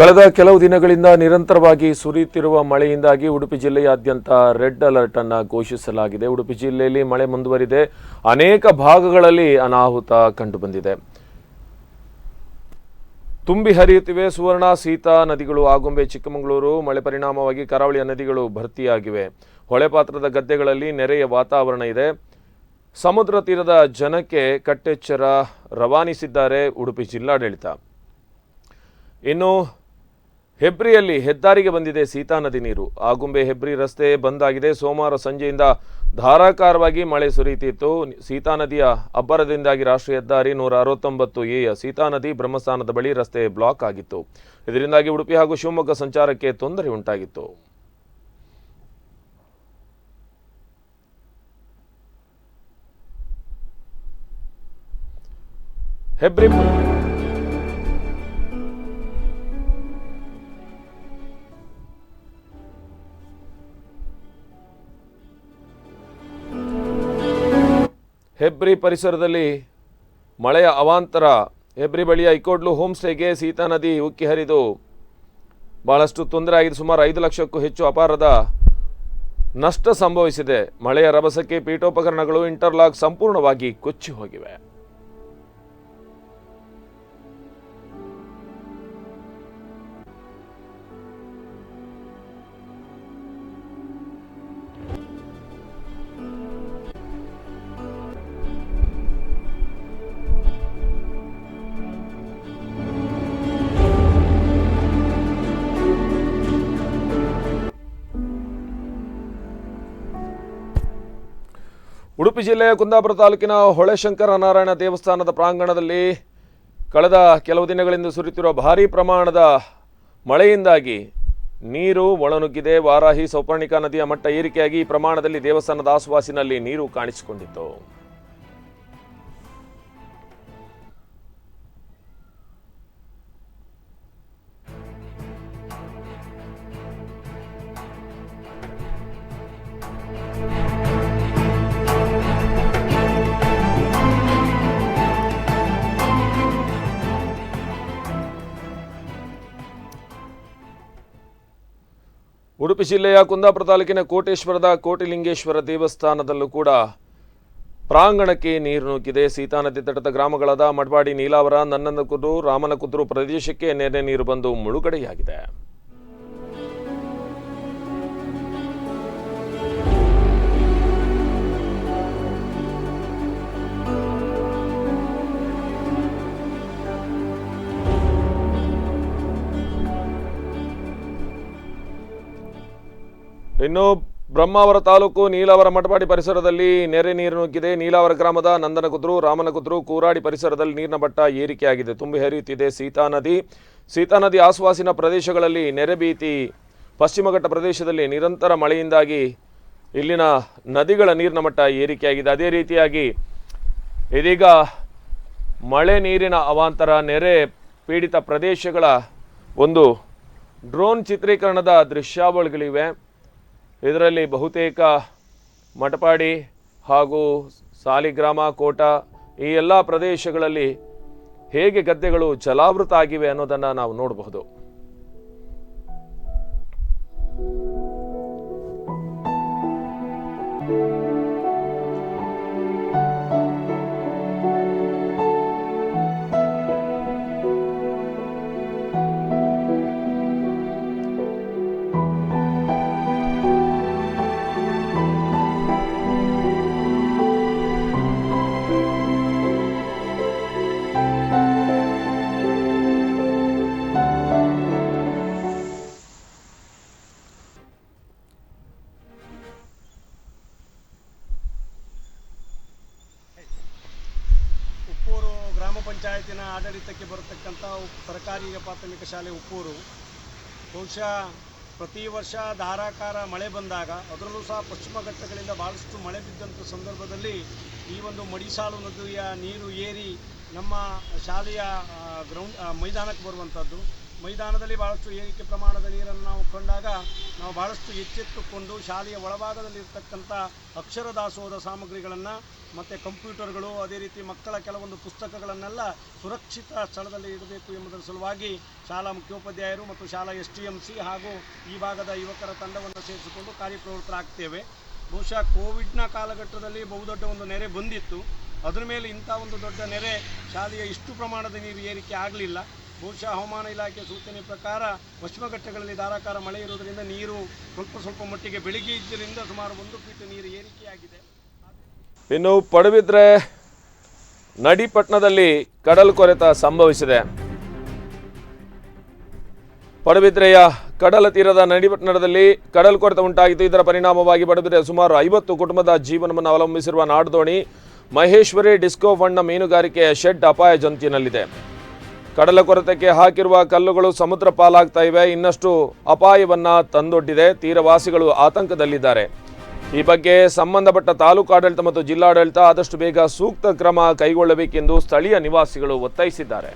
ಕಳೆದ ಕೆಲವು ದಿನಗಳಿಂದ ನಿರಂತರವಾಗಿ ಸುರಿಯುತ್ತಿರುವ ಮಳೆಯಿಂದಾಗಿ ಉಡುಪಿ ಜಿಲ್ಲೆಯಾದ್ಯಂತ ರೆಡ್ ಅಲರ್ಟ್ ಅನ್ನು ಘೋಷಿಸಲಾಗಿದೆ. ಉಡುಪಿ ಜಿಲ್ಲೆಯಲ್ಲಿ ಮಳೆ ಮುಂದುವರಿದೆ. ಅನೇಕ ಭಾಗಗಳಲ್ಲಿ ಅನಾಹುತ ಕಂಡುಬಂದಿದೆ. ತುಂಬಿ ಹರಿಯುತ್ತಿವೆ ಸುವರ್ಣ, ಸೀತಾ ನದಿಗಳು. ಆಗುಂಬೆ, ಚಿಕ್ಕಮಗಳೂರು ಮಳೆ ಪರಿಣಾಮವಾಗಿ ಕರಾವಳಿಯ ನದಿಗಳು ಭರ್ತಿಯಾಗಿವೆ. ಹೊಳೆಪಾತ್ರದ ಗದ್ದೆಗಳಲ್ಲಿ ನೆರೆಯ ವಾತಾವರಣ ಇದೆ. ಸಮುದ್ರ ತೀರದ ಜನಕ್ಕೆ ಕಟ್ಟೆಚ್ಚರ ರವಾನಿಸಿದ್ದಾರೆ ಉಡುಪಿ ಜಿಲ್ಲಾಡಳಿತ. ಇನ್ನು ಹೆಬ್ರಿಯಲ್ಲಿ ಹೆದ್ದಾರಿಗೆ ಬಂದಿದೆ ಸೀತಾ ನದಿ ನೀರು. ಆಗುಂಬೆ ಹೆಬ್ರಿ ರಸ್ತೆ ಬಂದ್ ಆಗಿದೆ. ಸೋಮವಾರ ಸಂಜೆಯಿಂದ ಧಾರಾಕಾರವಾಗಿ ಮಳೆ ಸುರಿಯುತ್ತಿತ್ತು. ಸೀತಾ ನದಿಯ ಅಬ್ಬರದಿಂದಾಗಿ ರಾಷ್ಟ್ರೀಯ ಹೆದ್ದಾರಿ 169A ಸೀತಾ ನದಿ ಬ್ರಹ್ಮಸ್ಥಾನದ ಬಳಿ ರಸ್ತೆ ಬ್ಲಾಕ್ ಆಗಿತ್ತು. ಇದರಿಂದಾಗಿ ಉಡುಪಿ ಹಾಗೂ ಶಿವಮೊಗ್ಗ ಸಂಚಾರಕ್ಕೆ ತೊಂದರೆ ಉಂಟಾಗಿತ್ತು. ಹೆಬ್ರಿ ಪರಿಸರದಲ್ಲಿ ಮಳೆಯ ಅವಾಂತರ. ಹೆಬ್ರಿ ಬಳಿಯ ಇಕೋಡ್ಲು ಹೋಮ್ ಸ್ಟೇಗೆ ಸೀತಾ ನದಿ ಉಕ್ಕಿ ಹರಿದು ಬಹಳಷ್ಟು ತೊಂದರೆ ಆಗಿದೆ. ಸುಮಾರು 5 ಲಕ್ಷಕ್ಕೂ ಹೆಚ್ಚು ಅಪಾರದ ನಷ್ಟ ಸಂಭವಿಸಿದೆ. ಮಳೆಯ ರಭಸಕ್ಕೆ ಪೀಠೋಪಕರಣಗಳು, ಇಂಟರ್ಲಾಕ್ ಸಂಪೂರ್ಣವಾಗಿ ಕೊಚ್ಚಿ ಹೋಗಿವೆ. ಉಡುಪಿ ಜಿಲ್ಲೆಯ ಕುಂದಾಪುರ ತಾಲೂಕಿನ ಹೊಳೆಶಂಕರ ನಾರಾಯಣ ದೇವಸ್ಥಾನದ ಪ್ರಾಂಗಣದಲ್ಲಿ ಕಳೆದ ಕೆಲವು ದಿನಗಳಿಂದ ಸುರಿಯುತ್ತಿರುವ ಭಾರೀ ಪ್ರಮಾಣದ ಮಳೆಯಿಂದಾಗಿ ನೀರು ಒಳನುಗ್ಗಿದೆ. ವಾರಾಹಿ, ಸೌಪರ್ಣಿಕಾ ನದಿಯ ಮಟ್ಟ ಏರಿಕೆಯಾಗಿ ಈ ಪ್ರಮಾಣದಲ್ಲಿ ದೇವಸ್ಥಾನದ ಆಸುಪಾಸಿನಲ್ಲಿ ನೀರು ಕಾಣಿಸಿಕೊಂಡಿತ್ತು. ಉಡುಪಿ ಜಿಲ್ಲೆಯ ಕುಂದಾಪುರ ತಾಲೂಕಿನ ಕೋಟೇಶ್ವರದ ಕೋಟಿಲಿಂಗೇಶ್ವರ ದೇವಸ್ಥಾನದಲ್ಲೂ ಕೂಡ ಪ್ರಾಂಗಣಕ್ಕೆ ನೀರು ನುಗ್ಗಿದೆ. ಸೀತಾ ನದಿ ತಟದ ಗ್ರಾಮಗಳಾದ ಮಡ್ವಾಡಿ, ನೀಲಾವರ, ನನ್ನನಕುದ್ರು, ರಾಮನಕುದ್ರು ಪ್ರದೇಶಕ್ಕೆ ನೆರೆ ನೀರು ಬಂದು ಮುಳುಗಡೆಯಾಗಿದೆ. ಇನ್ನು ಬ್ರಹ್ಮಾವರ ತಾಲೂಕು ನೀಲಾವರ ಮಠವಾಡಿ ಪರಿಸರದಲ್ಲಿ ನೆರೆ ನೀರು ನುಗ್ಗಿದೆ. ನೀಲಾವರ ಗ್ರಾಮದ ನಂದನಕುದ್ರು, ರಾಮನಕುದ್ರು, ಕೂರಾಡಿ ಪರಿಸರದಲ್ಲಿ ನೀರಿನ ಮಟ್ಟ ಏರಿಕೆಯಾಗಿದೆ. ತುಂಬಿ ಹರಿಯುತ್ತಿದೆ ಸೀತಾ ನದಿ. ಸೀತಾ ನದಿ ಆಸುಪಾಸಿನ ಪ್ರದೇಶಗಳಲ್ಲಿ ನೆರೆ ಭೀತಿ. ಪಶ್ಚಿಮ ಘಟ್ಟ ಪ್ರದೇಶದಲ್ಲಿ ನಿರಂತರ ಮಳೆಯಿಂದಾಗಿ ಇಲ್ಲಿನ ನದಿಗಳ ನೀರಿನ ಮಟ್ಟ ಏರಿಕೆಯಾಗಿದೆ. ಅದೇ ರೀತಿಯಾಗಿ ಇದೀಗ ಮಳೆ ನೀರಿನ ಅವಾಂತರ, ನೆರೆ ಪೀಡಿತ ಪ್ರದೇಶಗಳ ಒಂದು ಡ್ರೋನ್ ಚಿತ್ರೀಕರಣದ ದೃಶ್ಯಾವಳಿಗಳಿವೆ. ಇದರಲ್ಲಿ ಬಹುತೇಕ ಮಟಪಾಡಿ ಹಾಗೂ ಸಾಲಿಗ್ರಾಮ, ಕೋಟ ಈ ಎಲ್ಲ ಪ್ರದೇಶಗಳಲ್ಲಿ ಹೇಗೆ ಗದ್ದೆಗಳು ಜಲಾವೃತ ಆಗಿವೆ ಅನ್ನೋದನ್ನು ನಾವು ನೋಡಬಹುದು. ಉಪ್ಪೂರು ಗ್ರಾಮ ಪಂಚಾಯತಿನ ಆಡಳಿತಕ್ಕೆ ಬರತಕ್ಕಂಥ ಸರ್ಕಾರಿ ಪ್ರಾಥಮಿಕ ಶಾಲೆ ಉಪ್ಪೂರು ಬಹುಶಃ ಪ್ರತಿ ವರ್ಷ ಧಾರಾಕಾರ ಮಳೆ ಬಂದಾಗ, ಅದರಲ್ಲೂ ಸಹ ಪಶ್ಚಿಮ ಘಟ್ಟಗಳಿಂದ ಭಾಳಷ್ಟು ಮಳೆ ಬಿದ್ದಂಥ ಸಂದರ್ಭದಲ್ಲಿ ಈ ಒಂದು ಮಡಿಸಾಲು ನದಿಯ ನೀರು ಏರಿ ನಮ್ಮ ಶಾಲೆಯ ಮೈದಾನಕ್ಕೆ ಬರುವಂಥದ್ದು. ಮೈದಾನದಲ್ಲಿ ಭಾಳಷ್ಟು ಏರಿಕೆ ಪ್ರಮಾಣದ ನೀರನ್ನು ನಾವು ಕಂಡಾಗ ನಾವು ಭಾಳಷ್ಟು ಎಚ್ಚೆತ್ತುಕೊಂಡು ಶಾಲೆಯ ಒಳಭಾಗದಲ್ಲಿರ್ತಕ್ಕಂಥ ಅಕ್ಷರ ದಾಸೋಹದ ಸಾಮಗ್ರಿಗಳನ್ನು ಮತ್ತು ಕಂಪ್ಯೂಟರ್ಗಳು, ಅದೇ ರೀತಿ ಮಕ್ಕಳ ಕೆಲವೊಂದು ಪುಸ್ತಕಗಳನ್ನೆಲ್ಲ ಸುರಕ್ಷಿತ ಸ್ಥಳದಲ್ಲಿ ಇಡಬೇಕು ಎಂಬುದರ ಸಲುವಾಗಿ ಶಾಲಾ ಮುಖ್ಯೋಪಾಧ್ಯಾಯರು ಮತ್ತು ಶಾಲಾ STMC ಹಾಗೂ ಈ ಭಾಗದ ಯುವಕರ ತಂಡವನ್ನು ಸೇರಿಸಿಕೊಂಡು ಕಾರ್ಯಪ್ರವೃತ್ತರಾಗ್ತೇವೆ. ಬಹುಶಃ ಕೋವಿಡ್ನ ಕಾಲಘಟ್ಟದಲ್ಲಿ ಬಹುದೊಡ್ಡ ಒಂದು ನೆರೆ ಬಂದಿತ್ತು. ಅದರ ಮೇಲೆ ಇಂಥ ಒಂದು ದೊಡ್ಡ ನೆರೆ ಶಾಲೆಯ ಇಷ್ಟು ಪ್ರಮಾಣದ ನೀರು ಏರಿಕೆ ಆಗಲಿಲ್ಲ. ಬಹುಶಃ ಹವಾಮಾನ ಇಲಾಖೆ ಸೂಚನೆ ಪ್ರಕಾರ ಪಶ್ಚಿಮ ಘಟ್ಟಗಳಲ್ಲಿ ಧಾರಾಕಾರ ಮಳೆ ಇರುವುದರಿಂದ ನೀರು ಸ್ವಲ್ಪ ಮಟ್ಟಿಗೆ ಬೆಳಿಗ್ಗೆ ಇದ್ದರಿಂದ ಸುಮಾರು 1 ಫೀಟ್ ನೀರು ಏರಿಕೆಯಾಗಿದೆ. ಇನ್ನು ಪಡುಬಿದ್ರೆ ನಡಿಪಟ್ಟಣದಲ್ಲಿ ಕಡಲು ಕೊರೆತ ಸಂಭವಿಸಿದೆ. ಪಡುಬಿದ್ರೆಯ ಕಡಲ ತೀರದ ನಡಿಪಟ್ಟಣದಲ್ಲಿ ಕಡಲು ಕೊರೆತ ಉಂಟಾಗಿತ್ತು. ಇದರ ಪರಿಣಾಮವಾಗಿ ಪಡುಬಿದ್ರೆ ಸುಮಾರು 50 ಕುಟುಂಬದ ಜೀವನವನ್ನು ಅವಲಂಬಿಸಿರುವ ನಾಡದೋಣಿ ಮಹೇಶ್ವರಿ ಡಿಸ್ಕೋ ಫಂಡ್ನ ಮೀನುಗಾರಿಕೆಯ ಶೆಡ್ ಅಪಾಯ ಜಂತಿನಲ್ಲಿದೆ. ಕಡಲ ಕೊರೆತಕ್ಕೆ ಹಾಕಿರುವ ಕಲ್ಲುಗಳು ಸಮುದ್ರ ಪಾಲಾಗ್ತಾ ಇವೆ. ಇನ್ನಷ್ಟು ಅಪಾಯವನ್ನ ತಂದೊಡ್ಡಿದೆ. ತೀರವಾಸಿಗಳು ಆತಂಕದಲ್ಲಿದ್ದಾರೆ. ಈ ಬಗ್ಗೆ ಸಂಬಂಧಪಟ್ಟ ತಾಲೂಕು ಆಡಳಿತ ಮತ್ತು ಜಿಲ್ಲಾಡಳಿತ ಆದಷ್ಟು ಬೇಗ ಸೂಕ್ತ ಕ್ರಮ ಕೈಗೊಳ್ಳಬೇಕೆಂದು ಸ್ಥಳೀಯ ನಿವಾಸಿಗಳು ಒತ್ತಾಯಿಸಿದ್ದಾರೆ.